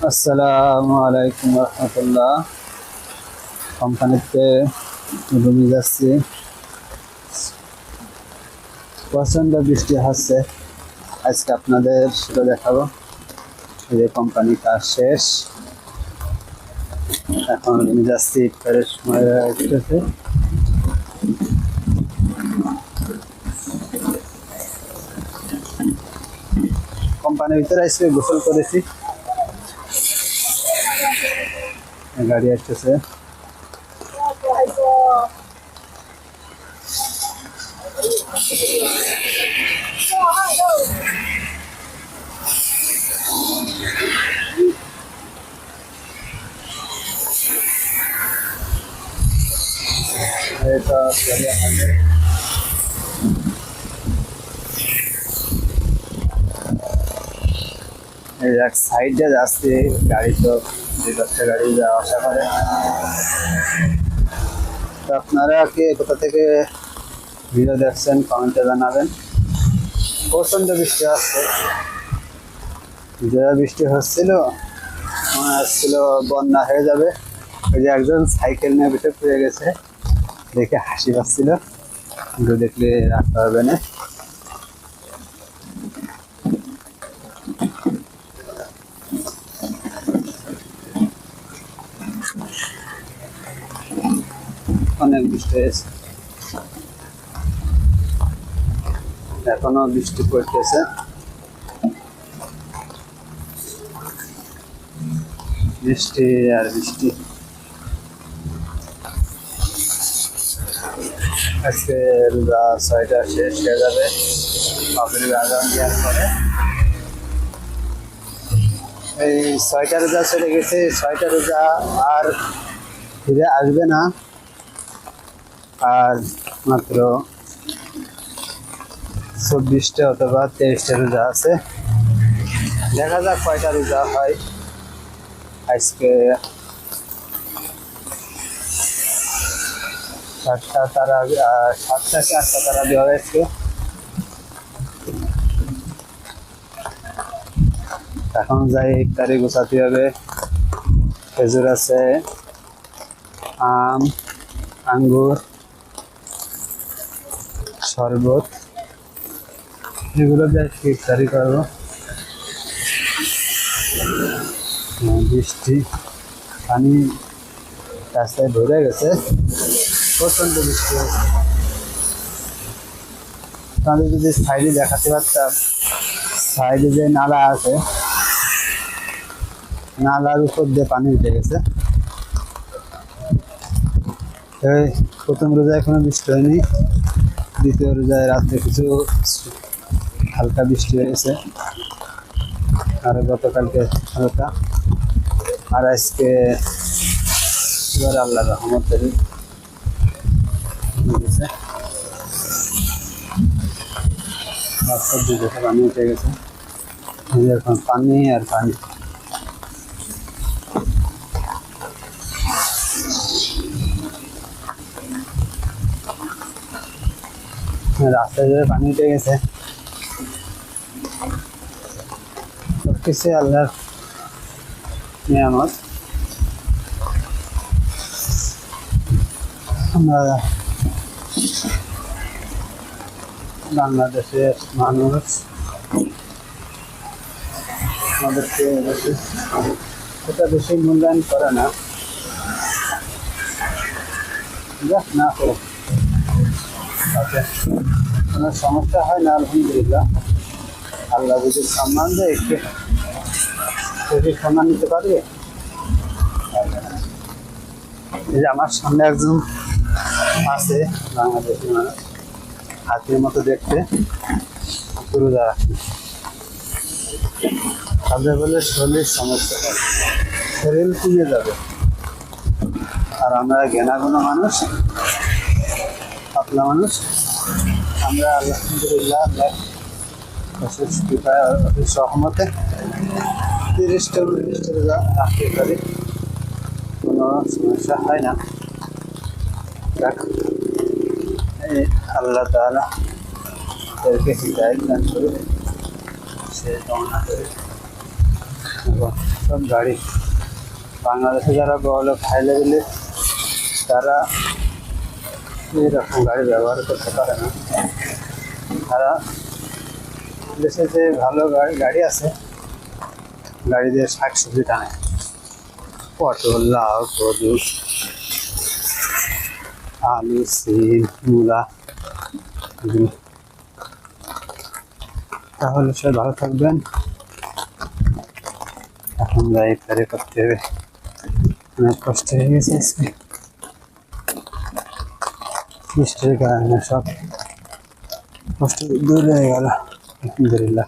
আসসালামু আলাইকুম রহমতুল্লাহ। কোম্পানিতে রুমে যাচ্ছি, প্রচণ্ড বৃষ্টি হচ্ছে। আজকে আপনাদের সেটা দেখাবো। এই যে কোম্পানি কাজ শেষ, এখন রুমে যাচ্ছি। ইফতারের সময় হচ্ছে। কোম্পানির ভিতরে আজকে গোসল করেছি, গাড়ি আসতেছে। এটা এক সাইডে যাচ্ছে গাড়ি, তো দুই গাড়ি যাওয়া আসা করে। তো আপনারা কে কোথা থেকে ভিডিও দেখছেন কমেন্টে জানাবেন। প্রচণ্ড বৃষ্টি আসছে, যে বৃষ্টি হচ্ছিল মনে হচ্ছিল বন্যা হয়ে যাবে। ওই যে একজন সাইকেল নিয়ে ভিতরে পড়ে গেছে, দেখে হাসি পাচ্ছিল, কিন্তু দেখলে রাখতে হবে না। অনেক বৃষ্টি হয়েছে, এখনো বৃষ্টি পড়তেছে। বৃষ্টি আর বৃষ্টি। আজকে রোজা 6টা শেষ হয়ে যাবে, বাপের আগাম দেওয়ার পরে। এই 6টা রোজা চলে গেছে, 6টা রোজা আর ফিরে আসবে না। আর মাত্র 24টা অথবা 23টা রোজা আছে। দেখা যাক কয়টা রোজা হয়। আজকে 7টা তারা, 7টা কি 8টা তারা দেওয়া হয়েছে। এখন যাই ইফতারি গোছাতে হবে। খেজুর আছে, আম, আঙ্গুর, শরবত, এগুলো দিয়ে ইফতারি করবো। বৃষ্টি, পানি রাস্তায় ভরে গেছে, প্রচণ্ড বৃষ্টি হয়েছে। তাহলে যদি সাইডে দেখাতে পারতাম, সাইডে যে নালা আছে, নালার উপর দিয়ে পানি উঠে গেছে। এই প্রথম রোজায় এখনো বৃষ্টি হয়নি, দ্বিতীয় রোজায় রাত্রে কিছু হালকা বৃষ্টি হয়েছে, আর গতকালকে হালকা, আর আজকে এবার আল্লাহ রহমতের গেছে। রাস্তার দিকে পানি উঠে গেছে, এখন পানি আর পানি। রাস্তায় জুড়ে পানি উঠে গেছে। সবকিছু আল্লাহর নিয়ামত। আমরা বাংলাদেশের মানুষ, আমাদেরকে এটা বেশি মূল্যায়ন করে না, না করো, কোনো সমস্যা হয় না। আলহামদুলিল্লাহ, আল্লাহ যদি সম্মান দেয়, একটু যদি সম্মান নিতে পারবে। এই যে আমার সামনে একজন আছে বাংলাদেশি মানুষ, হাতির মতো দেখতে, রোজা রাখে। তাদের বলে শরীরের সমস্যা হয়, শরীর কমে যাবে। আর আমরা ঘেনাগুনো মানুষ, পাতলা মানুষ, আমরা আলহামদুলিল্লাহ সহমতে 30টা 39টা রোজা রাখতে পারি, কোনো সমস্যা হয় না। দেখ, আল্লাহ তাআলা এদেরকে হিদায়াত দান করে, সে কামনা করে। এবং সব গাড়ি বাংলাদেশে যারা বড়লোক হাই লেভেলে তারা এরকম গাড়ি ব্যবহার করতে পারে না। তারা দেশে যে ভালো গাড়ি আছে গাড়ি দিয়ে শাকসবজি টানে, পটল, লাউ, কদু, আলু, সিম, মূলা। তাহলে সে ভালো থাকবেন। এখন যাই ইফতারি করতে হবে, অনেক কষ্ট হয়ে গেছে আজকে বৃষ্টির কারণে, সব কষ্ট দূর হয়ে গেল আলহামদুলিল্লাহ।